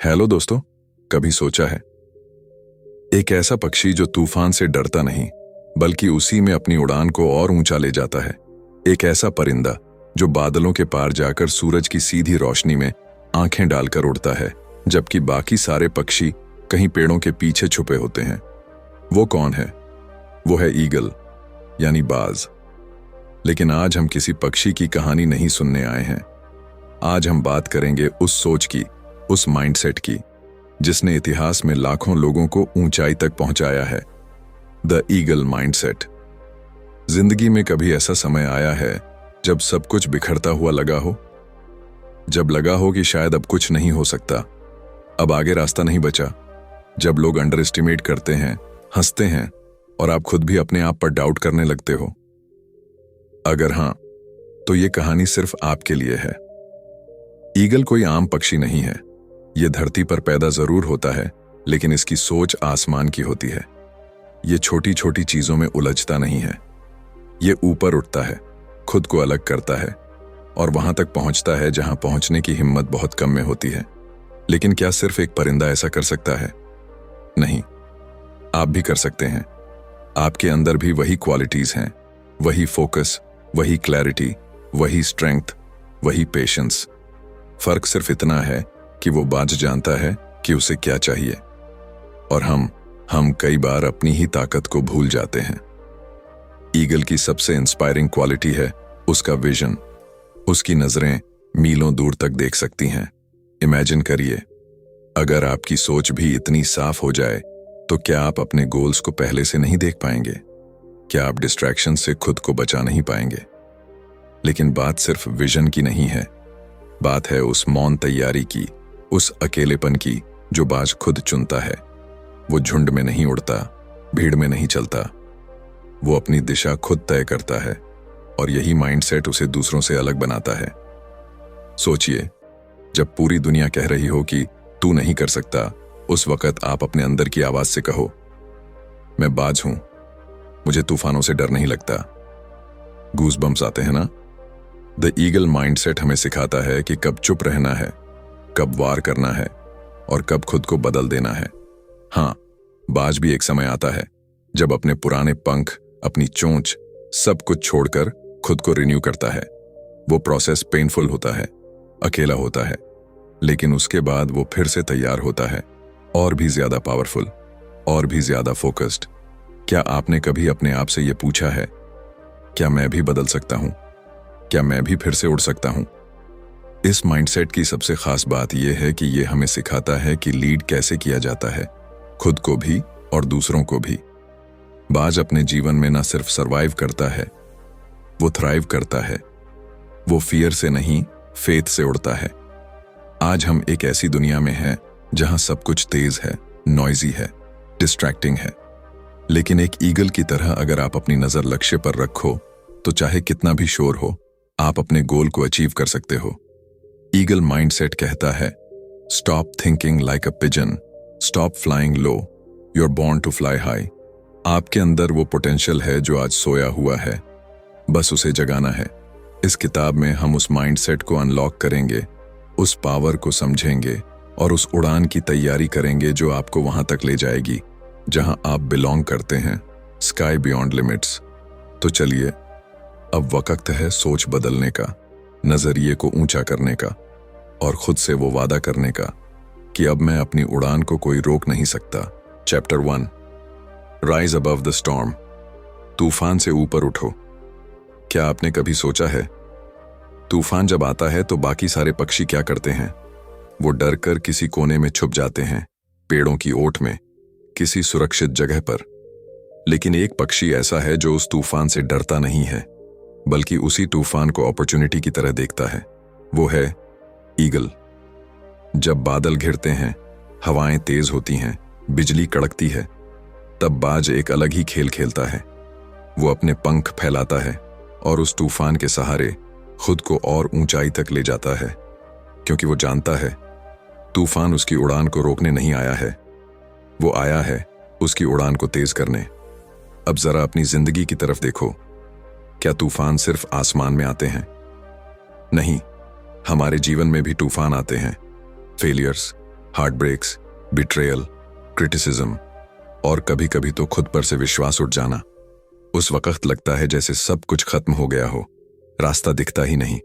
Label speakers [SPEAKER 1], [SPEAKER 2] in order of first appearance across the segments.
[SPEAKER 1] Hello दोस्तों, कभी सोचा है एक ऐसा पक्षी जो तूफान से डरता नहीं बल्कि उसी में अपनी उड़ान को और ऊंचा ले जाता है। एक ऐसा परिंदा जो बादलों के पार जाकर सूरज की सीधी रोशनी में आंखें डालकर उड़ता है, जबकि बाकी सारे पक्षी कहीं पेड़ों के पीछे छुपे होते हैं। वो कौन है? वो है ईगल, यानी बाज। लेकिन आज हम किसी पक्षी की कहानी नहीं सुनने आए हैं। आज हम बात करेंगे उस सोच की, उस माइंडसेट की जिसने इतिहास में लाखों लोगों को ऊंचाई तक पहुंचाया है। The eagle mindset. जिंदगी में कभी ऐसा समय आया है जब सब कुछ बिखरता हुआ लगा हो, जब लगा हो कि शायद अब कुछ नहीं हो सकता, अब आगे रास्ता नहीं बचा, जब लोग अंडर एस्टिमेट करते हैं, हंसते हैं और आप खुद भी अपने आप पर डाउट करने लगते हो? अगर हां, तो ये कहानी सिर्फ आपके लिए है। ईगल कोई आम पक्षी नहीं है। ये धरती पर पैदा जरूर होता है, लेकिन इसकी सोच आसमान की होती है। ये छोटी छोटी चीजों में उलझता नहीं है। ये ऊपर उठता है, खुद को अलग करता है और वहां तक पहुंचता है जहां पहुंचने की हिम्मत बहुत कम में होती है। लेकिन क्या सिर्फ एक परिंदा ऐसा कर सकता है? नहीं, आप भी कर सकते हैं। आपके अंदर भी वही क्वालिटीज हैं, वही फोकस, वही क्लैरिटी, वही स्ट्रेंथ, वही पेशेंस। फर्क सिर्फ इतना है कि वो बाज जानता है कि उसे क्या चाहिए, और हम कई बार अपनी ही ताकत को भूल जाते हैं। ईगल की सबसे इंस्पायरिंग क्वालिटी है उसका विजन। उसकी नजरें मीलों दूर तक देख सकती हैं। इमेजिन करिए, अगर आपकी सोच भी इतनी साफ हो जाए तो क्या आप अपने गोल्स को पहले से नहीं देख पाएंगे? क्या आप डिस्ट्रैक्शन से खुद को बचा नहीं पाएंगे? लेकिन बात सिर्फ विजन की नहीं है, बात है उस मौन तैयारी की, उस अकेलेपन की जो बाज खुद चुनता है। वो झुंड में नहीं उड़ता, भीड़ में नहीं चलता, वो अपनी दिशा खुद तय करता है, और यही माइंडसेट उसे दूसरों से अलग बनाता है। सोचिए, जब पूरी दुनिया कह रही हो कि तू नहीं कर सकता, उस वक्त आप अपने अंदर की आवाज से कहो, मैं बाज हूं, मुझे तूफानों से डर नहीं लगता। गूज़बम्प्स आते हैं ना? द ईगल माइंडसेट हमें सिखाता है कि कब चुप रहना है, कब वार करना है और कब खुद को बदल देना है। हाँ, बाज भी एक समय आता है जब अपने पुराने पंख, अपनी चोंच, सब कुछ छोड़कर खुद को रिन्यू करता है। वो प्रोसेस पेनफुल होता है, अकेला होता है, लेकिन उसके बाद वो फिर से तैयार होता है, और भी ज्यादा पावरफुल, और भी ज्यादा फोकस्ड। क्या आपने कभी अपने आप से ये पूछा है, क्या मैं भी बदल सकता हूं? क्या मैं भी फिर से उड़ सकता हूं? इस माइंडसेट की सबसे खास बात यह है कि यह हमें सिखाता है कि लीड कैसे किया जाता है, खुद को भी और दूसरों को भी। बाज अपने जीवन में न सिर्फ सरवाइव करता है, वो थ्राइव करता है। वो फियर से नहीं, फेथ से उड़ता है। आज हम एक ऐसी दुनिया में हैं जहां सब कुछ तेज है, नॉइजी है, डिस्ट्रैक्टिंग है। लेकिन एक ईगल की तरह अगर आप अपनी नजर लक्ष्य पर रखो तो चाहे कितना भी शोर हो, आप अपने गोल को अचीव कर सकते हो। ईगल माइंडसेट कहता है, stop thinking like a pigeon, stop flying low, you are born to fly high. आपके अंदर वो पोटेंशियल है जो आज सोया हुआ है, बस उसे जगाना है। इस किताब में हम उस माइंडसेट को अनलॉक करेंगे, उस पावर को समझेंगे और उस उड़ान की तैयारी करेंगे जो आपको वहां तक ले जाएगी जहां आप बिलोंग करते हैं, स्काई बियॉन्ड लिमिट्स। तो चलिए, अब वक्त है सोच बदलने का, नजरिए को ऊंचा करने का, और खुद से वो वादा करने का कि अब मैं अपनी उड़ान को कोई रोक नहीं सकता। Chapter 1, rise above the storm. तूफान से ऊपर उठो। क्या आपने कभी सोचा है, तूफान जब आता है तो बाकी सारे पक्षी क्या करते हैं? वो डर कर किसी कोने में छुप जाते हैं, पेड़ों की ओट में, किसी सुरक्षित जगह पर। लेकिन एक पक्षी ऐसा है जो उस तूफान से डरता नहीं है, बल्कि उसी तूफान को अपॉर्चुनिटी की तरह देखता है। वो है ईगल। जब बादल घिरते हैं, हवाएं तेज होती हैं, बिजली कड़कती है, तब बाज एक अलग ही खेल खेलता है। वो अपने पंख फैलाता है और उस तूफान के सहारे खुद को और ऊंचाई तक ले जाता है, क्योंकि वो जानता है तूफान उसकी उड़ान को रोकने नहीं आया है, वो आया है उसकी उड़ान को तेज करने। अब जरा अपनी जिंदगी की तरफ देखो। क्या तूफान सिर्फ आसमान में आते हैं? नहीं, हमारे जीवन में भी तूफान आते हैं। Failures, heart breaks, betrayal, criticism और कभी कभी तो खुद पर से विश्वास उठ जाना। उस वक्त लगता है जैसे सब कुछ खत्म हो गया हो, रास्ता दिखता ही नहीं।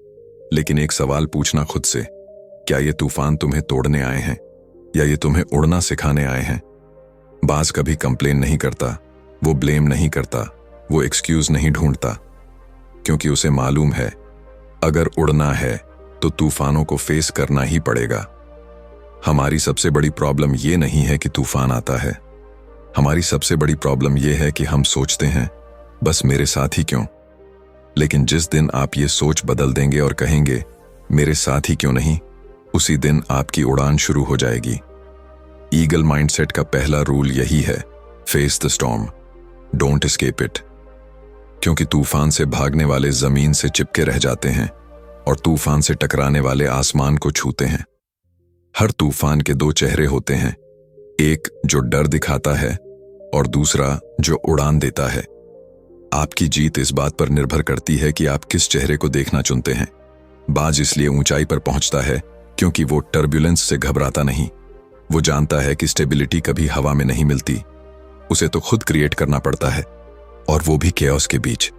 [SPEAKER 1] लेकिन एक सवाल पूछना खुद से, क्या ये तूफान तुम्हें तोड़ने आए हैं या ये तुम्हें उड़ना सिखाने आए हैं? बाज कभी कंप्लेन नहीं करता, वो ब्लेम नहीं करता, वो एक्सक्यूज नहीं ढूंढता, क्योंकि उसे मालूम है अगर उड़ना है तो तूफानों को फेस करना ही पड़ेगा। हमारी सबसे बड़ी प्रॉब्लम ये नहीं है कि तूफान आता है, हमारी सबसे बड़ी प्रॉब्लम ये है कि हम सोचते हैं बस मेरे साथ ही क्यों। लेकिन जिस दिन आप ये सोच बदल देंगे और कहेंगे मेरे साथ ही क्यों नहीं, उसी दिन आपकी उड़ान शुरू हो जाएगी। ईगल माइंडसेट का पहला रूल यही है, face the storm, don't escape it. क्योंकि तूफान से भागने वाले जमीन से चिपके रह जाते हैं और तूफान से टकराने वाले आसमान को छूते हैं। हर तूफान के दो चेहरे होते हैं, एक जो डर दिखाता है और दूसरा जो उड़ान देता है। आपकी जीत इस बात पर निर्भर करती है कि आप किस चेहरे को देखना चुनते हैं। बाज इसलिए ऊंचाई पर पहुंचता है क्योंकि वो टर्ब्यूलेंस से घबराता नहीं। वो जानता है कि स्टेबिलिटी कभी हवा में नहीं मिलती, उसे तो खुद क्रिएट करना पड़ता है, और वो भी केओस के बीच।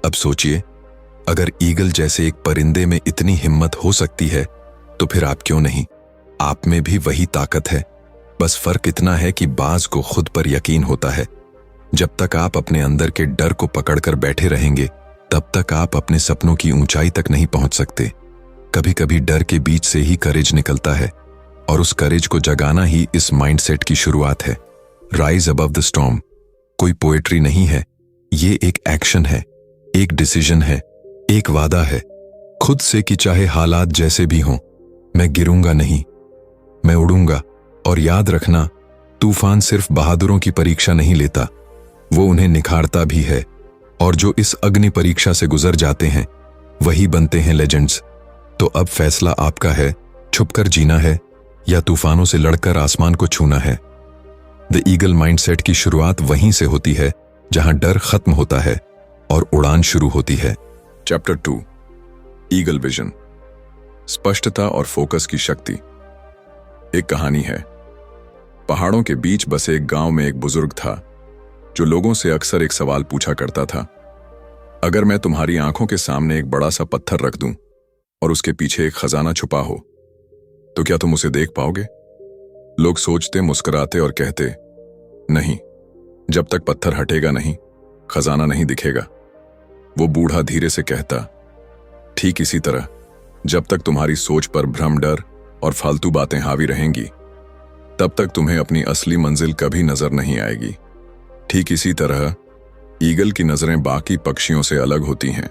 [SPEAKER 1] अब सोचिए, अगर ईगल जैसे एक परिंदे में इतनी हिम्मत हो सकती है तो फिर आप क्यों नहीं? आप में भी वही ताकत है, बस फर्क इतना है कि बाज को खुद पर यकीन होता है। जब तक आप अपने अंदर के डर को पकड़कर बैठे रहेंगे तब तक आप अपने सपनों की ऊंचाई तक नहीं पहुंच सकते। कभी कभी डर के बीच से ही करेज निकलता है, और उस करेज को जगाना ही इस माइंडसेट की शुरुआत है। राइज अबव द स्टॉर्म कोई पोएट्री नहीं है, ये एक एक्शन है, एक डिसीजन है, एक वादा है खुद से कि चाहे हालात जैसे भी हों, मैं गिरूंगा नहीं, मैं उड़ूंगा। और याद रखना, तूफान सिर्फ बहादुरों की परीक्षा नहीं लेता, वो उन्हें निखारता भी है। और जो इस अग्नि परीक्षा से गुजर जाते हैं वही बनते हैं लेजेंड्स। तो अब फैसला आपका है, छुपकर जीना है या तूफानों से लड़कर आसमान को छूना है। द ईगल माइंडसेट की शुरुआत वहीं से होती है जहां डर खत्म होता है और उड़ान शुरू होती है। चैप्टर 2, ईगल विजन, स्पष्टता और फोकस की शक्ति। एक कहानी है। पहाड़ों के बीच बसे एक गांव में एक बुजुर्ग था जो लोगों से अक्सर एक सवाल पूछा करता था, अगर मैं तुम्हारी आंखों के सामने एक बड़ा सा पत्थर रख दूं और उसके पीछे एक खजाना छुपा हो तो क्या तुम उसे देख पाओगे? लोग सोचते, मुस्कुराते और कहते, नहीं, जब तक पत्थर हटेगा नहीं, खजाना नहीं दिखेगा। वो बूढ़ा धीरे से कहता, ठीक इसी तरह जब तक तुम्हारी सोच पर भ्रम, डर और फालतू बातें हावी रहेंगी तब तक तुम्हें अपनी असली मंजिल कभी नजर नहीं आएगी। ठीक इसी तरह ईगल की नजरें बाकी पक्षियों से अलग होती हैं।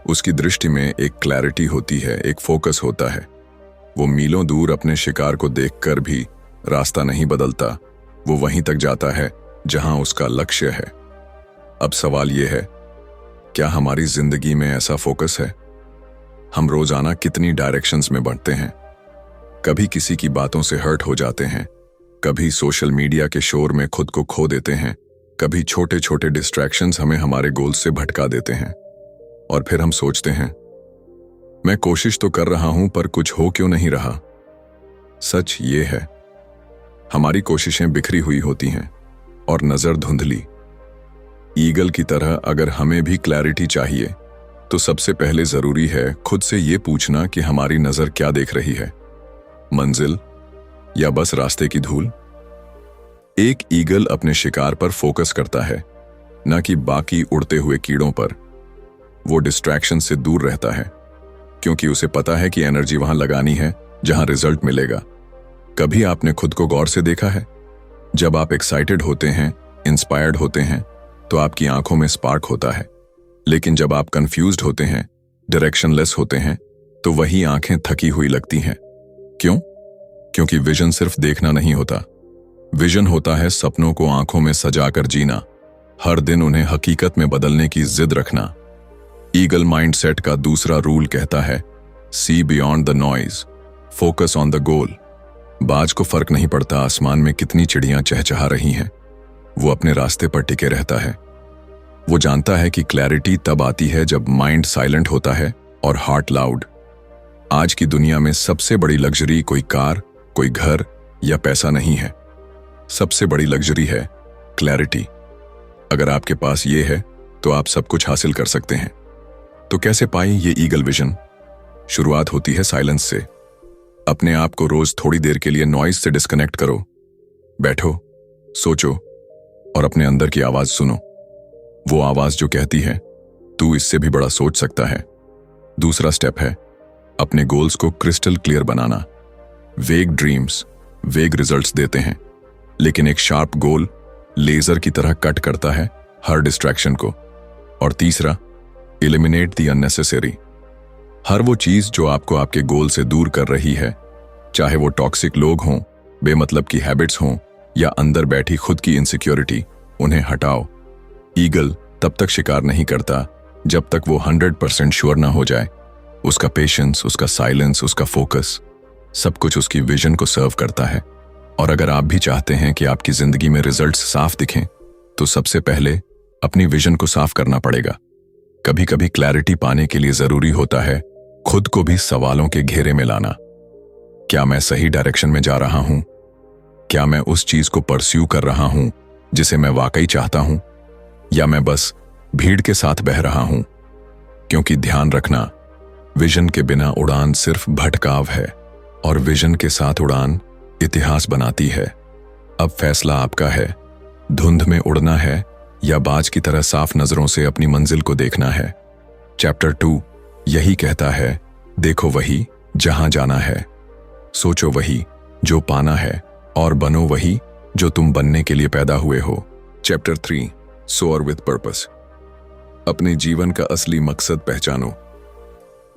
[SPEAKER 1] उसकी दृष्टि में एक क्लैरिटी होती है, एक फोकस होता है। वो मीलों दूर अपने शिकार को देखकर भी रास्ता नहीं बदलता, वो वहीं तक जाता है जहां उसका लक्ष्य है। अब सवाल यह है, क्या हमारी जिंदगी में ऐसा फोकस है? हम रोजाना कितनी डायरेक्शंस में बढ़ते हैं। कभी किसी की बातों से हर्ट हो जाते हैं, कभी सोशल मीडिया के शोर में खुद को खो देते हैं, कभी छोटे छोटे डिस्ट्रैक्शंस हमें हमारे गोल से भटका देते हैं। और फिर हम सोचते हैं, मैं कोशिश तो कर रहा हूं पर कुछ हो क्यों नहीं रहा। सच ये है, हमारी कोशिशें बिखरी हुई होती हैं और नजर धुंधली। ईगल की तरह अगर हमें भी क्लैरिटी चाहिए तो सबसे पहले जरूरी है खुद से ये पूछना कि हमारी नजर क्या देख रही है, मंजिल या बस रास्ते की धूल। एक ईगल अपने शिकार पर फोकस करता है, न कि बाकी उड़ते हुए कीड़ों पर। वो डिस्ट्रैक्शन से दूर रहता है क्योंकि उसे पता है कि एनर्जी वहां लगानी है जहां रिजल्ट मिलेगा। कभी आपने खुद को गौर से देखा है? जब आप एक्साइटेड होते हैं, इंस्पायर्ड होते हैं तो आपकी आंखों में स्पार्क होता है, लेकिन जब आप कंफ्यूज्ड होते हैं, डायरेक्शनलेस होते हैं तो वही आंखें थकी हुई लगती हैं। क्यों? क्योंकि विजन सिर्फ देखना नहीं होता, विजन होता है सपनों को आंखों में सजाकर जीना, हर दिन उन्हें हकीकत में बदलने की जिद रखना। ईगल माइंडसेट का दूसरा रूल कहता है, see beyond the noise, focus on the goal. बाज को फर्क नहीं पड़ता आसमान में कितनी चिड़ियां चहचहा रही हैं, वो अपने रास्ते पर टिके रहता है। वो जानता है कि क्लैरिटी तब आती है जब माइंड साइलेंट होता है और हार्ट लाउड। आज की दुनिया में सबसे बड़ी लग्जरी कोई कार, कोई घर या पैसा नहीं है। सबसे बड़ी लग्जरी है क्लैरिटी। अगर आपके पास ये है तो आप सब कुछ हासिल कर सकते हैं। तो कैसे पाएं ये ईगल विजन? शुरुआत होती है साइलेंस से। अपने आप को रोज थोड़ी देर के लिए नॉइज से डिस्कनेक्ट करो। बैठो, सोचो और अपने अंदर की आवाज सुनो। वो आवाज जो कहती है तू इससे भी बड़ा सोच सकता है। दूसरा स्टेप है अपने गोल्स को क्रिस्टल क्लियर बनाना। वेग ड्रीम्स वेग रिजल्ट्स देते हैं, लेकिन एक शार्प गोल लेजर की तरह कट करता है हर डिस्ट्रैक्शन को। और तीसरा, एलिमिनेट द अननेसेसरी। हर वो चीज जो आपको आपके गोल से दूर कर रही है, चाहे वो टॉक्सिक लोग हों, बेमतलब की हैबिट्स हों या अंदर बैठी खुद की इनसिक्योरिटी, उन्हें हटाओ। ईगल तब तक शिकार नहीं करता जब तक वो 100% श्योर ना हो जाए। उसका पेशेंस, उसका साइलेंस, उसका फोकस, सब कुछ उसकी विजन को सर्व करता है। और अगर आप भी चाहते हैं कि आपकी जिंदगी में रिजल्ट्स साफ दिखें, तो सबसे पहले अपनी विजन को साफ करना पड़ेगा। कभी कभी क्लैरिटी पाने के लिए जरूरी होता है खुद को भी सवालों के घेरे में लाना। क्या मैं सही डायरेक्शन में जा रहा हूं? क्या मैं उस चीज को परस्यू कर रहा हूं जिसे मैं वाकई चाहता हूं, या मैं बस भीड़ के साथ बह रहा हूं? क्योंकि ध्यान रखना, विजन के बिना उड़ान सिर्फ भटकाव है और विजन के साथ उड़ान इतिहास बनाती है। अब फैसला आपका है, धुंध में उड़ना है या बाज की तरह साफ नजरों से अपनी मंजिल को देखना है। चैप्टर 2 यही कहता है, देखो वही जहां जाना है, सोचो वही जो पाना है, और बनो वही जो तुम बनने के लिए पैदा हुए हो। Chapter 3 soar with purpose. अपने जीवन का असली मकसद पहचानो।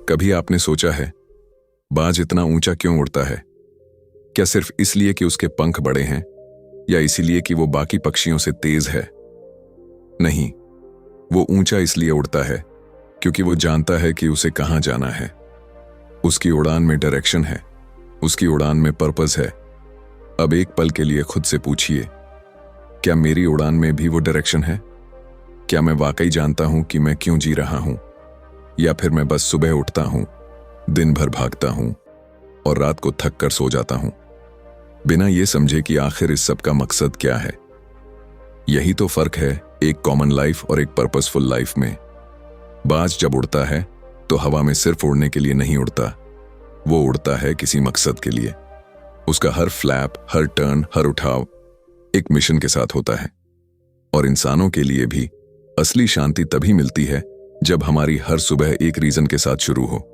[SPEAKER 1] कभी आपने सोचा है बाज इतना ऊंचा क्यों उड़ता है? क्या सिर्फ इसलिए कि उसके पंख बड़े हैं, या इसीलिए कि वो बाकी पक्षियों से तेज है? नहीं, वो ऊंचा इसलिए उड़ता है क्योंकि वो जानता है कि उसे कहां जाना है। उसकी उड़ान में डायरेक्शन है, उसकी उड़ान में पर्पस है। अब एक पल के लिए खुद से पूछिए, क्या मेरी उड़ान में भी वो डायरेक्शन है? क्या मैं वाकई जानता हूं कि मैं क्यों जी रहा हूं, या फिर मैं बस सुबह उठता हूं, दिन भर भागता हूं और रात को थक कर सो जाता हूं, बिना ये समझे कि आखिर इस सब का मकसद क्या है? यही तो फर्क है एक कॉमन लाइफ और एक पर्पसफुल लाइफ में। बाज जब उड़ता है तो हवा में सिर्फ उड़ने के लिए नहीं उड़ता, वो उड़ता है किसी मकसद के लिए। उसका हर फ्लैप, हर टर्न, हर उठाव एक मिशन के साथ होता है। और इंसानों के लिए भी असली शांति तभी मिलती है जब हमारी हर सुबह एक रीजन के साथ शुरू हो।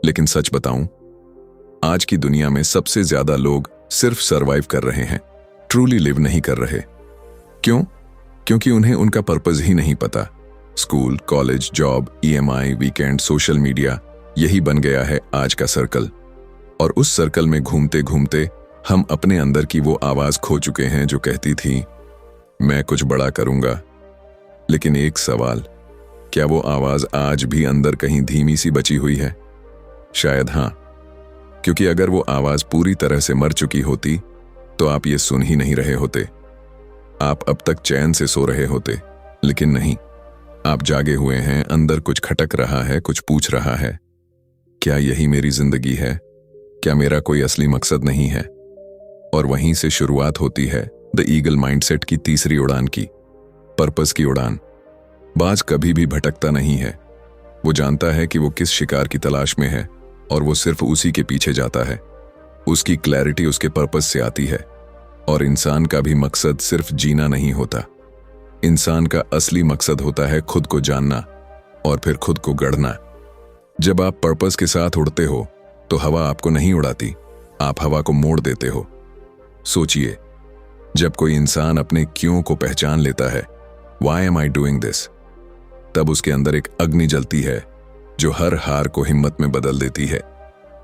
[SPEAKER 1] लेकिन सच बताऊं, आज की दुनिया में सबसे ज्यादा लोग सिर्फ सरवाइव कर रहे हैं, ट्रूली लिव नहीं कर रहे। क्यों? क्योंकि उन्हें उनका पर्पस ही नहीं पता। School, college, job, EMI, weekend, social media, यही बन गया है आज का सर्कल। और उस सर्कल में घूमते घूमते हम अपने अंदर की वो आवाज खो चुके हैं जो कहती थी मैं कुछ बड़ा करूंगा। लेकिन एक सवाल, क्या वो आवाज आज भी अंदर कहीं धीमी सी बची हुई है? शायद हां, क्योंकि अगर वो आवाज पूरी तरह से मर चुकी होती तो आप ये सुन ही नहीं रहे होते। आप अब तक चैन से सो रहे होते, लेकिन नहीं, आप जागे हुए हैं। अंदर कुछ खटक रहा है, कुछ पूछ रहा है, क्या यही मेरी जिंदगी है? क्या मेरा कोई असली मकसद नहीं है? और वहीं से शुरुआत होती है द ईगल माइंडसेट की तीसरी उड़ान की, पर्पस की उड़ान। बाज कभी भी भटकता नहीं है। वो जानता है कि वो किस शिकार की तलाश में है और वो सिर्फ उसी के पीछे जाता है। उसकी क्लैरिटी उसके पर्पस से आती है। और इंसान का भी मकसद सिर्फ जीना नहीं होता। इंसान का असली मकसद होता है खुद को जानना और फिर खुद को गढ़ना। जब आप पर्पस के साथ उड़ते हो तो हवा आपको नहीं उड़ाती, आप हवा को मोड़ देते हो। सोचिए, जब कोई इंसान अपने क्यों को पहचान लेता है, why am I doing this, तब उसके अंदर एक अग्नि जलती है जो हर हार को हिम्मत में बदल देती है।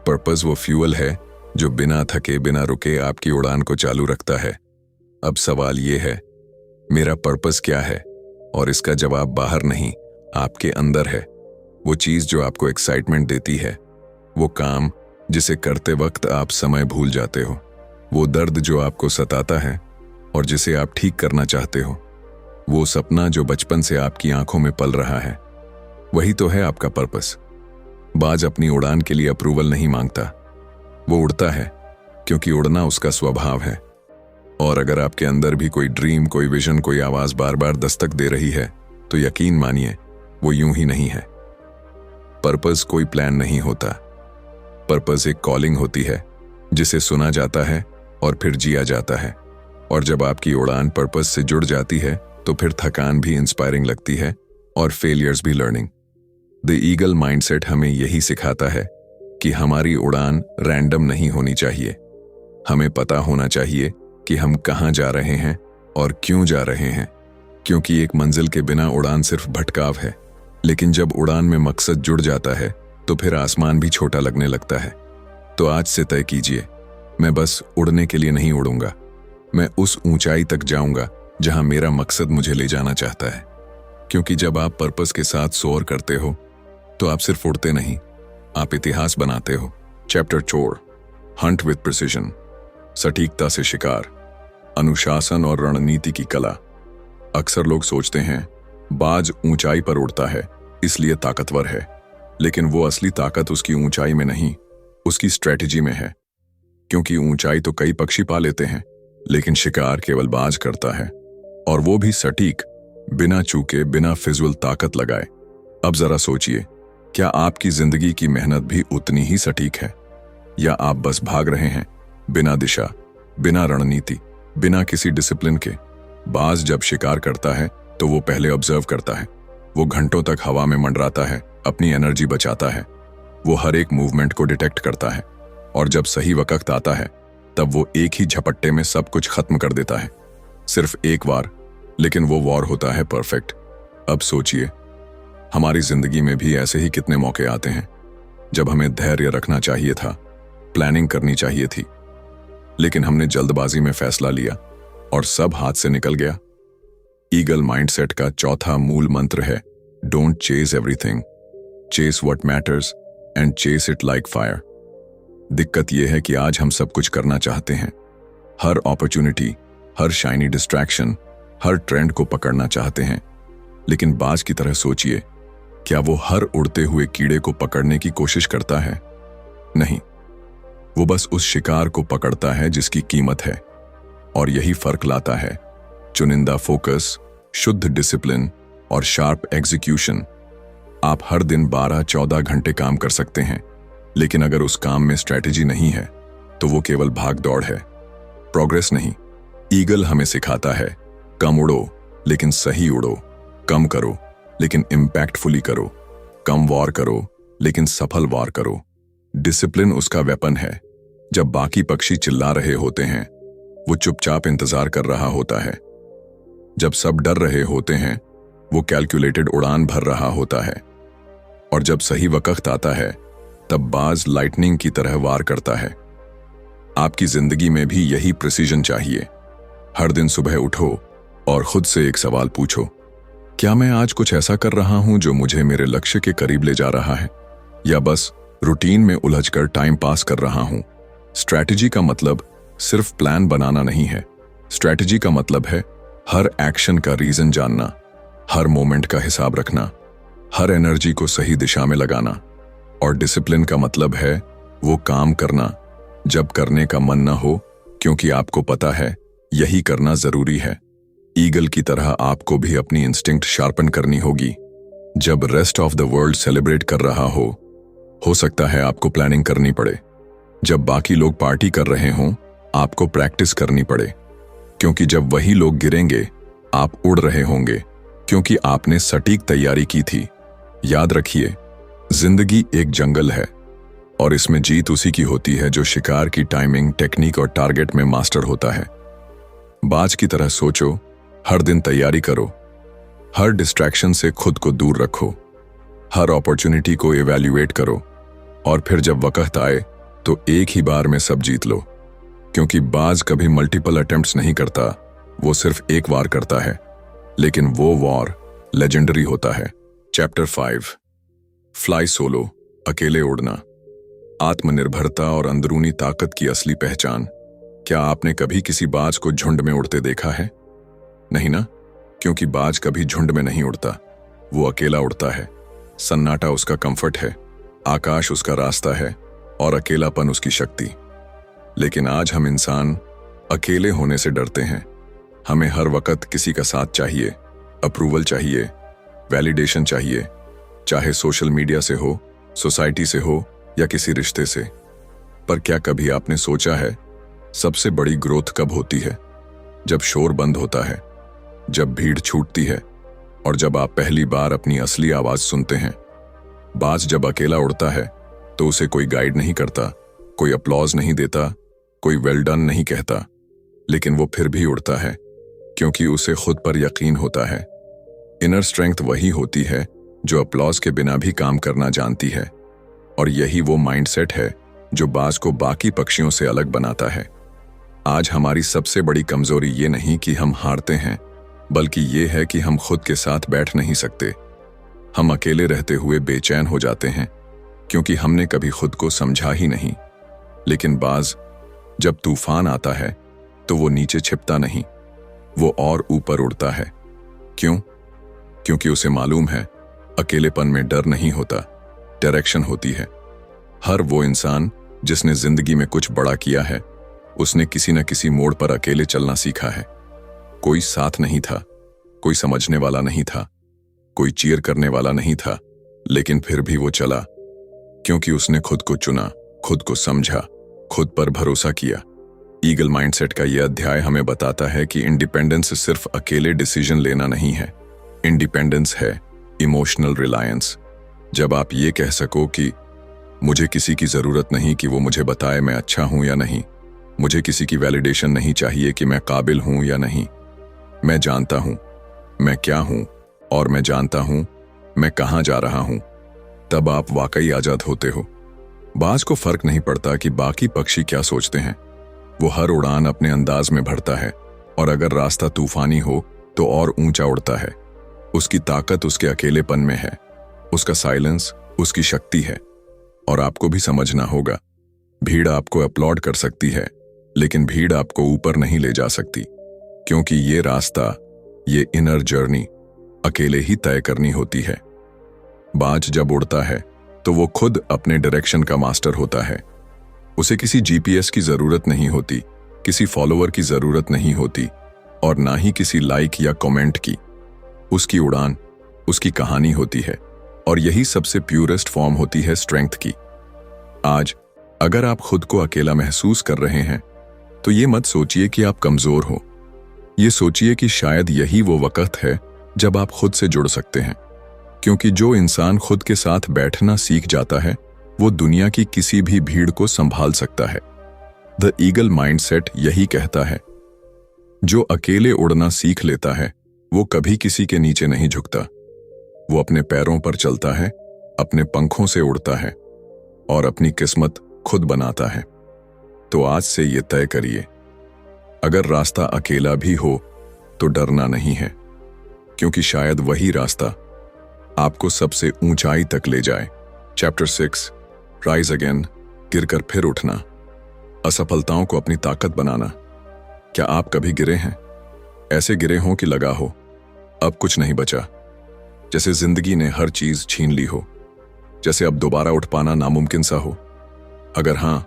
[SPEAKER 1] पर्पस वो फ्यूल है जो बिना थके, बिना रुके आपकी उड़ान को चालू रखता है। अब सवाल ये है, मेरा पर्पस क्या है? और इसका जवाब बाहर नहीं, आपके अंदर है। वो चीज जो आपको एक्साइटमेंट देती है, वो काम जिसे करते वक्त आप समय भूल जाते हो, वो दर्द जो आपको सताता है और जिसे आप ठीक करना चाहते हो, वो सपना जो बचपन से आपकी आंखों में पल रहा है, वही तो है आपका पर्पस। बाज अपनी उड़ान के लिए अप्रूवल नहीं मांगता, वो उड़ता है क्योंकि उड़ना उसका स्वभाव है। और अगर आपके अंदर भी कोई ड्रीम, कोई विजन, कोई आवाज बार बार दस्तक दे रही है, तो यकीन मानिए वो यूं ही नहीं है। पर्पस कोई प्लान नहीं होता। पर्पस एक कॉलिंग होती है जिसे सुना जाता है और फिर जिया जाता है। और जब आपकी उड़ान पर्पस से जुड़ जाती है तो फिर थकान भी इंस्पायरिंग लगती है और फेलियर्स भी लर्निंग। द ईगल माइंडसेट हमें यही सिखाता है कि हमारी उड़ान रैंडम नहीं होनी चाहिए। हमें पता होना चाहिए कि हम कहाँ जा रहे हैं और क्यों जा रहे हैं, क्योंकि एक मंजिल के बिना उड़ान सिर्फ भटकाव है। लेकिन जब उड़ान में मकसद जुड़ जाता है तो फिर आसमान भी छोटा लगने लगता है। तो आज से तय कीजिए, मैं बस उड़ने के लिए नहीं उड़ूंगा, मैं उस ऊंचाई तक जाऊंगा जहां मेरा मकसद मुझे ले जाना चाहता है। क्योंकि जब आप पर्पस के साथ सोअर करते हो तो आप सिर्फ उड़ते नहीं, आप इतिहास बनाते हो। चैप्टर 4, हंट विद प्रिसिजन, सटीकता से शिकार, अनुशासन और रणनीति की कला। अक्सर लोग सोचते हैं बाज ऊंचाई पर उड़ता है इसलिए ताकतवर है, लेकिन वो असली ताकत उसकी ऊंचाई में नहीं, उसकी स्ट्रेटजी में है। क्योंकि ऊंचाई तो कई पक्षी पा लेते हैं, लेकिन शिकार केवल बाज करता है, और वो भी सटीक, बिना चूके, बिना फिजूल ताकत लगाए। अब जरा सोचिए, क्या आपकी जिंदगी की मेहनत भी उतनी ही सटीक है, या आप बस भाग रहे हैं बिना दिशा, बिना रणनीति, बिना किसी डिसिप्लिन के? बाज जब शिकार करता है तो वो पहले ऑब्जर्व करता है। वो घंटों तक हवा में मंडराता है, अपनी एनर्जी बचाता है। वो हर एक मूवमेंट को डिटेक्ट करता है, और जब सही वक्त आता है तब वो एक ही झपट्टे में सब कुछ खत्म कर देता है। सिर्फ एक बार, लेकिन वो वॉर होता है परफेक्ट। अब सोचिए, हमारी जिंदगी में भी ऐसे ही कितने मौके आते हैं जब हमें धैर्य रखना चाहिए था, प्लानिंग करनी चाहिए थी, लेकिन हमने जल्दबाजी में फैसला लिया और सब हाथ से निकल गया। ईगल माइंडसेट का चौथा मूल मंत्र है, don't chase everything, chase what matters and chase it like fire. दिक्कत यह है कि आज हम सब कुछ करना चाहते हैं, हर अपॉर्चुनिटी, हर शाइनी डिस्ट्रैक्शन, हर ट्रेंड को पकड़ना चाहते हैं। लेकिन बाज की तरह सोचिए, क्या वो हर उड़ते हुए कीड़े को पकड़ने की कोशिश करता है? नहीं, वो बस उस शिकार को पकड़ता है जिसकी कीमत है। और यही फर्क लाता है चुनिंदा फोकस, शुद्ध डिसिप्लिन और शार्प एग्जीक्यूशन। आप हर दिन 12-14 घंटे काम कर सकते हैं, लेकिन अगर उस काम में स्ट्रैटेजी नहीं है तो वो केवल भाग दौड़ है, प्रोग्रेस नहीं। ईगल हमें सिखाता है, कम उड़ो लेकिन सही उड़ो, कम करो लेकिन इम्पैक्टफुली करो, कम वॉर करो लेकिन सफल वॉर करो। डिसिप्लिन उसका वेपन है। जब बाकी पक्षी चिल्ला रहे होते हैं, वो चुपचाप इंतजार कर रहा होता है। जब सब डर रहे होते हैं, वो कैलकुलेटेड उड़ान भर रहा होता है। और जब सही वक्त आता है, तब बाज लाइटनिंग की तरह वार करता है। आपकी जिंदगी में भी यही प्रिसीजन चाहिए। हर दिन सुबह उठो और खुद से एक सवाल पूछो, क्या मैं आज कुछ ऐसा कर रहा हूं जो मुझे मेरे लक्ष्य के करीब ले जा रहा है, या बस रूटीन में उलझकर टाइम पास कर रहा हूं? स्ट्रैटेजी का मतलब सिर्फ प्लान बनाना नहीं है। स्ट्रैटेजी का मतलब है हर एक्शन का रीजन जानना, हर मोमेंट का हिसाब रखना, हर एनर्जी को सही दिशा में लगाना। और डिसिप्लिन का मतलब है वो काम करना जब करने का मन न हो, क्योंकि आपको पता है यही करना जरूरी है। ईगल की तरह आपको भी अपनी इंस्टिंक्ट शार्पन करनी होगी। जब rest of the world celebrate कर रहा हो सकता है आपको प्लानिंग करनी पड़े। जब बाकी लोग पार्टी कर रहे हों, आपको प्रैक्टिस करनी पड़े, क्योंकि जब वही लोग गिरेंगे, आप उड़ रहे होंगे, क्योंकि आपने सटीक तैयारी की थी। याद रखिए, जिंदगी एक जंगल है, और इसमें जीत उसी की होती है जो शिकार की टाइमिंग, टेक्निक और टारगेट में मास्टर होता है। बाज की तरह सोचो, हर दिन तैयारी करो, हर डिस्ट्रैक्शन से खुद को दूर रखो, हर अपॉर्चुनिटी को इवैल्यूएट करो, और फिर जब वक्त आए तो एक ही बार में सब जीत लो। क्योंकि बाज कभी मल्टीपल अटेम्प्ट्स नहीं करता, वो सिर्फ एक वार करता है, लेकिन वो वॉर लेजेंडरी होता है। चैप्टर 5, फ्लाई सोलो, अकेले उड़ना, आत्मनिर्भरता और अंदरूनी ताकत की असली पहचान। क्या आपने कभी किसी बाज को झुंड में उड़ते देखा है? नहीं ना, क्योंकि बाज कभी झुंड में नहीं उड़ता, वो अकेला उड़ता है। सन्नाटा उसका कंफर्ट है, आकाश उसका रास्ता है, और अकेलापन उसकी शक्ति। लेकिन आज हम इंसान अकेले होने से डरते हैं। हमें हर वक्त किसी का साथ चाहिए, अप्रूवल चाहिए, वैलिडेशन चाहिए, चाहे सोशल मीडिया से हो, सोसाइटी से हो या किसी रिश्ते से। पर क्या कभी आपने सोचा है, सबसे बड़ी ग्रोथ कब होती है? जब शोर बंद होता है, जब भीड़ छूटती है और जब आप पहली बार अपनी असली आवाज सुनते हैं। बाज जब अकेला उड़ता है तो उसे कोई गाइड नहीं करता, कोई अपलॉज नहीं देता, कोई वेल डन नहीं कहता, लेकिन वो फिर भी उड़ता है क्योंकि उसे खुद पर यकीन होता है। इनर स्ट्रेंथ वही होती है जो अपलॉज के बिना भी काम करना जानती है, और यही वो माइंडसेट है जो बाज को बाकी पक्षियों से अलग बनाता है। आज हमारी सबसे बड़ी कमजोरी ये नहीं कि हम हारते हैं, बल्कि ये है कि हम खुद के साथ बैठ नहीं सकते। हम अकेले रहते हुए बेचैन हो जाते हैं क्योंकि हमने कभी खुद को समझा ही नहीं। लेकिन बाज जब तूफान आता है तो वो नीचे छिपता नहीं, वो और ऊपर उड़ता है। क्यों? क्योंकि उसे मालूम है अकेलेपन में डर नहीं होता, डायरेक्शन होती है। हर वो इंसान जिसने जिंदगी में कुछ बड़ा किया है, उसने किसी न किसी मोड़ पर अकेले चलना सीखा है। कोई साथ नहीं था, कोई समझने वाला नहीं था, कोई चीयर करने वाला नहीं था, लेकिन फिर भी वो चला क्योंकि उसने खुद को चुना, खुद को समझा, खुद पर भरोसा किया। ईगल माइंडसेट का यह अध्याय हमें बताता है कि इंडिपेंडेंस सिर्फ अकेले डिसीजन लेना नहीं है। इंडिपेंडेंस है इमोशनल रिलायंस। जब आप ये कह सको कि मुझे किसी की जरूरत नहीं कि वो मुझे बताए मैं अच्छा हूं या नहीं, मुझे किसी की वैलिडेशन नहीं चाहिए कि मैं काबिल हूं या नहीं, मैं जानता हूं मैं क्या हूं और मैं जानता हूं मैं कहां जा रहा हूं, तब आप वाकई आजाद होते हो। बाज को फर्क नहीं पड़ता कि बाकी पक्षी क्या सोचते हैं। वो हर उड़ान अपने अंदाज में भरता है, और अगर रास्ता तूफानी हो तो और ऊंचा उड़ता है। उसकी ताकत उसके अकेलेपन में है, उसका साइलेंस उसकी शक्ति है। और आपको भी समझना होगा, भीड़ आपको अपलॉड कर सकती है, लेकिन भीड़ आपको ऊपर नहीं ले जा सकती, क्योंकि ये रास्ता, ये इनर जर्नी अकेले ही तय करनी होती है। बाज जब उड़ता है तो वो खुद अपने डायरेक्शन का मास्टर होता है। उसे किसी जीपीएस की जरूरत नहीं होती, किसी फॉलोअर की जरूरत नहीं होती, और ना ही किसी लाइक या कमेंट की। उसकी उड़ान उसकी कहानी होती है, और यही सबसे प्यूरेस्ट फॉर्म होती है स्ट्रेंथ की। आज अगर आप खुद को अकेला महसूस कर रहे हैं तो ये मत सोचिए कि आप कमजोर हो। ये सोचिए कि शायद यही वो वक्त है जब आप खुद से जुड़ सकते हैं, क्योंकि जो इंसान खुद के साथ बैठना सीख जाता है वो दुनिया की किसी भी भीड़ को संभाल सकता है। द ईगल माइंडसेट यही कहता है, जो अकेले उड़ना सीख लेता है वो कभी किसी के नीचे नहीं झुकता। वो अपने पैरों पर चलता है, अपने पंखों से उड़ता है और अपनी किस्मत खुद बनाता है। तो आज से ये तय करिए, अगर रास्ता अकेला भी हो तो डरना नहीं है, क्योंकि शायद वही रास्ता आपको सबसे ऊंचाई तक ले जाए। चैप्टर 6, राइज अगेन, गिरकर फिर उठना, असफलताओं को अपनी ताकत बनाना। क्या आप कभी गिरे हैं? ऐसे गिरे हों कि लगा हो अब कुछ नहीं बचा, जैसे जिंदगी ने हर चीज छीन ली हो, जैसे अब दोबारा उठ पाना नामुमकिन सा हो? अगर हां,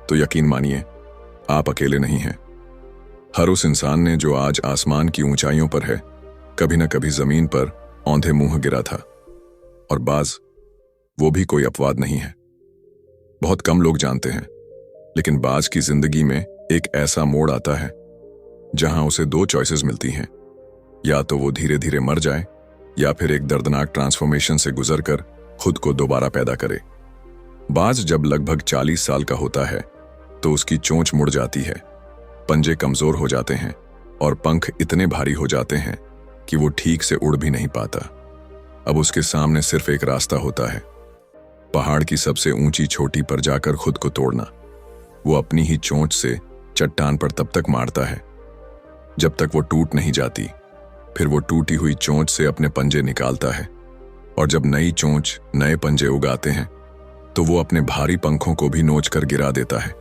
[SPEAKER 1] तो यकीन मानिए आप अकेले नहीं हैं। हर उस इंसान ने जो आज आसमान की ऊंचाइयों पर है, कभी न कभी जमीन पर औंधे मुंह गिरा था। और बाज वो भी कोई अपवाद नहीं है। बहुत कम लोग जानते हैं, लेकिन बाज की जिंदगी में एक ऐसा मोड़ आता है जहां उसे 2 चॉइसेस मिलती हैं, या तो वो धीरे धीरे मर जाए या फिर एक दर्दनाक ट्रांसफॉर्मेशन से गुजरकर खुद को दोबारा पैदा करे। बाज जब लगभग 40 साल का होता है तो उसकी चोंच मुड़ जाती है, पंजे कमजोर हो जाते हैं और पंख इतने भारी हो जाते हैं कि वो ठीक से उड़ भी नहीं पाता। अब उसके सामने सिर्फ एक रास्ता होता है, पहाड़ की सबसे ऊंची चोटी पर जाकर खुद को तोड़ना। वो अपनी ही चोंच से चट्टान पर तब तक मारता है जब तक वो टूट नहीं जाती। फिर वो टूटी हुई चोंच से अपने पंजे निकालता है, और जब नई चोंच नए पंजे उगाते हैं तो वो अपने भारी पंखों को भी नोच कर गिरा देता है।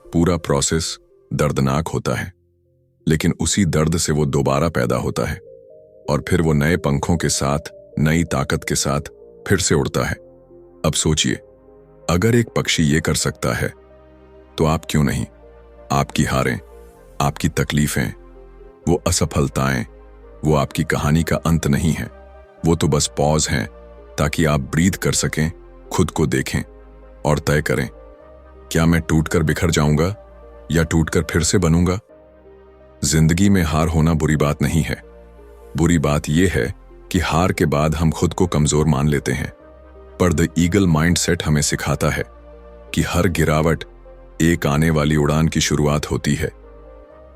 [SPEAKER 1] पूरा प्रोसेस दर्दनाक होता है, लेकिन उसी दर्द से वो दोबारा पैदा होता है, और फिर वो नए पंखों के साथ, नई ताकत के साथ फिर से उड़ता है। अब सोचिए, अगर एक पक्षी ये कर सकता है तो आप क्यों नहीं? आपकी हारें, आपकी तकलीफें, वो असफलताएं, वो आपकी कहानी का अंत नहीं है। वो तो बस पॉज हैं ताकि आप ब्रीथ कर सकें, खुद को देखें और तय करें, क्या मैं टूटकर बिखर जाऊंगा या टूटकर फिर से बनूंगा। जिंदगी में हार होना बुरी बात नहीं है। बुरी बात यह है कि हार के बाद हम खुद को कमजोर मान लेते हैं। पर द ईगल माइंडसेट हमें सिखाता है कि हर गिरावट एक आने वाली उड़ान की शुरुआत होती है।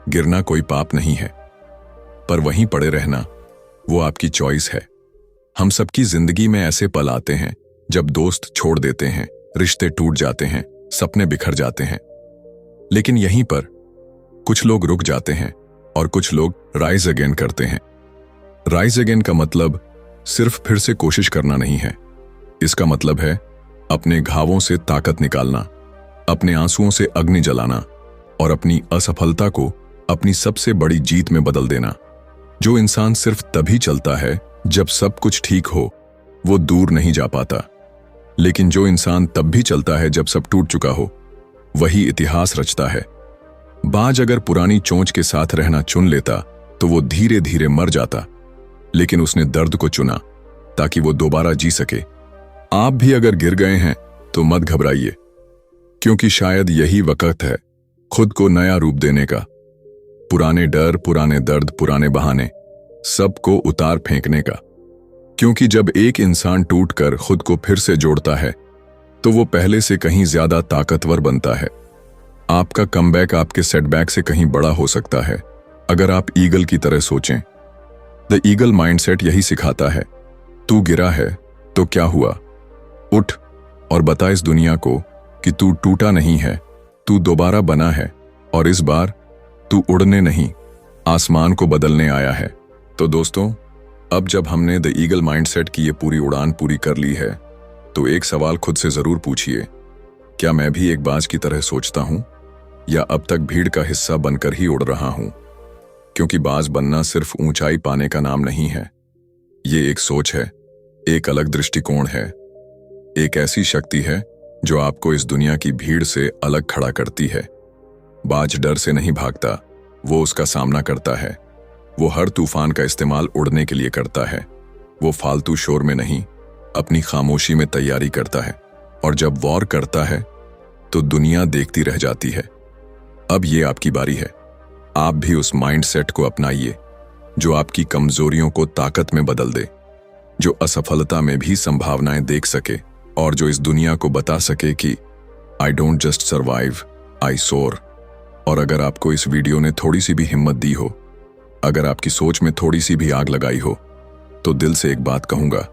[SPEAKER 1] गिरना कोई पाप नहीं है, पर वहीं पड़े रहना वो आपकी चॉइस है। हम सबकी जिंदगी में ऐसे पल आते हैं जब दोस्त छोड़ देते हैं, रिश्ते टूट जाते हैं, सपने बिखर जाते हैं। लेकिन यहीं पर कुछ लोग रुक जाते हैं और कुछ लोग राइज अगेन करते हैं। राइज अगेन का मतलब सिर्फ फिर से कोशिश करना नहीं है। इसका मतलब है अपने घावों से ताकत निकालना, अपने आंसुओं से अग्नि जलाना और अपनी असफलता को अपनी सबसे बड़ी जीत में बदल देना। जो इंसान सिर्फ तभी चलता है जब सब कुछ ठीक हो, वो दूर नहीं जा पाता। लेकिन जो इंसान तब भी चलता है जब सब टूट चुका हो, वही इतिहास रचता है। बाज अगर पुरानी चोंच के साथ रहना चुन लेता तो वो धीरे धीरे मर जाता, लेकिन उसने दर्द को चुना ताकि वो दोबारा जी सके। आप भी अगर गिर गए हैं तो मत घबराइए, क्योंकि शायद यही वक्त है खुद को नया रूप देने का। पुराने डर, पुराने दर्द, पुराने बहाने, सबको उतार फेंकने का। क्योंकि जब एक इंसान टूटकर खुद को फिर से जोड़ता है तो वो पहले से कहीं ज्यादा ताकतवर बनता है। आपका कमबैक आपके सेटबैक से कहीं बड़ा हो सकता है अगर आप ईगल की तरह सोचें। द ईगल माइंडसेट यही सिखाता है, तू गिरा है तो क्या हुआ, उठ और बता इस दुनिया को कि तू टूटा नहीं है, तू दोबारा बना है और इस बार तू उड़ने नहीं, आसमान को बदलने आया है। तो दोस्तों, अब जब हमने द ईगल माइंडसेट की ये पूरी उड़ान पूरी कर ली है, तो एक सवाल खुद से जरूर पूछिए, क्या मैं भी एक बाज की तरह सोचता हूं या अब तक भीड़ का हिस्सा बनकर ही उड़ रहा हूं। क्योंकि बाज बनना सिर्फ ऊंचाई पाने का नाम नहीं है, ये एक सोच है, एक अलग दृष्टिकोण है, एक ऐसी शक्ति है जो आपको इस दुनिया की भीड़ से अलग खड़ा करती है। बाज डर से नहीं भागता, वो उसका सामना करता है। वो हर तूफान का इस्तेमाल उड़ने के लिए करता है। वो फालतू शोर में नहीं, अपनी खामोशी में तैयारी करता है। और जब वॉर करता है तो दुनिया देखती रह जाती है। अब ये आपकी बारी है। आप भी उस माइंडसेट को अपनाइए जो आपकी कमजोरियों को ताकत में बदल दे, जो असफलता में भी संभावनाएं देख सके और जो इस दुनिया को बता सके कि आई डोंट जस्ट सर्वाइव, आई सोर। और अगर आपको इस वीडियो ने थोड़ी सी भी हिम्मत दी हो, अगर आपकी सोच में थोड़ी सी भी आग लगाई हो, तो दिल से एक बात कहूंगा,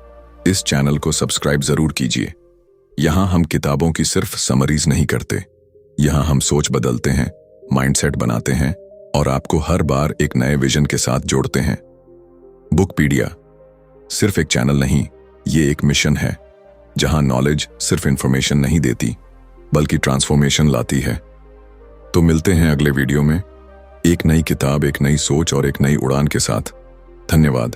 [SPEAKER 1] इस चैनल को सब्सक्राइब जरूर कीजिए। यहां हम किताबों की सिर्फ समरीज नहीं करते, यहां हम सोच बदलते हैं, माइंडसेट बनाते हैं और आपको हर बार एक नए विजन के साथ जोड़ते हैं। बुकपीडिया सिर्फ एक चैनल नहीं, ये एक मिशन है जहां नॉलेज सिर्फ इंफॉर्मेशन नहीं देती बल्कि ट्रांसफॉर्मेशन लाती है। तो मिलते हैं अगले वीडियो में, एक नई किताब, एक नई सोच और एक नई उड़ान के साथ। धन्यवाद।